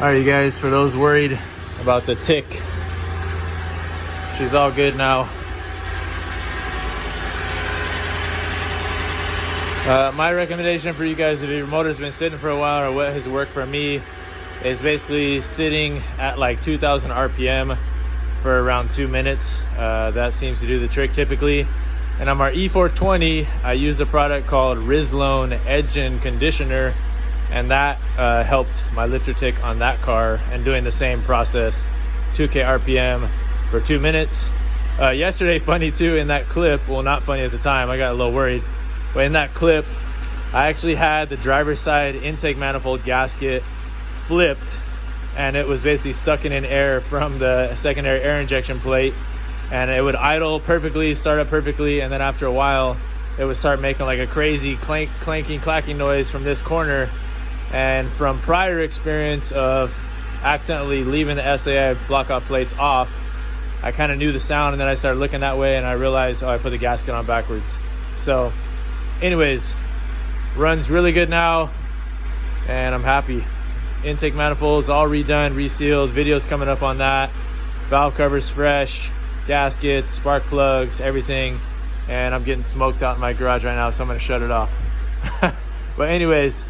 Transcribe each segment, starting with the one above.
Alright, you guys, for those worried about the tick, she's all good now. My recommendation for you guys, if your motor's been sitting for a while, or what has worked for me, is basically sitting at like 2000 RPM for around 2 minutes. That seems to do the trick typically. And on our E420, I use a product called Rizlone Edge and Conditioner, and that helped my lifter tick on that car, and doing the same process, 2K RPM for 2 minutes. Yesterday, funny too, in that clip, well, not funny at the time, I got a little worried, but in that clip, I actually had the driver's side intake manifold gasket flipped, and it was basically sucking in air from the secondary air injection plate, and it would idle perfectly, start up perfectly, and then after a while, it would start making like a crazy clanking, clacking noise from this corner. And from prior experience of accidentally leaving the SAI block-off plates off, I kind of knew the sound, and then I started looking that way, and I realized, oh, I put the gasket on backwards. So anyways, runs really good now, and I'm happy. Intake manifolds all redone, resealed, videos coming up on that. Valve covers fresh, gaskets, spark plugs, everything. And I'm getting smoked out in my garage right now, so I'm gonna shut it off. But anyways,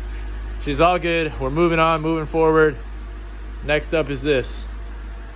she's all good. We're moving on, moving forward. Next up is this.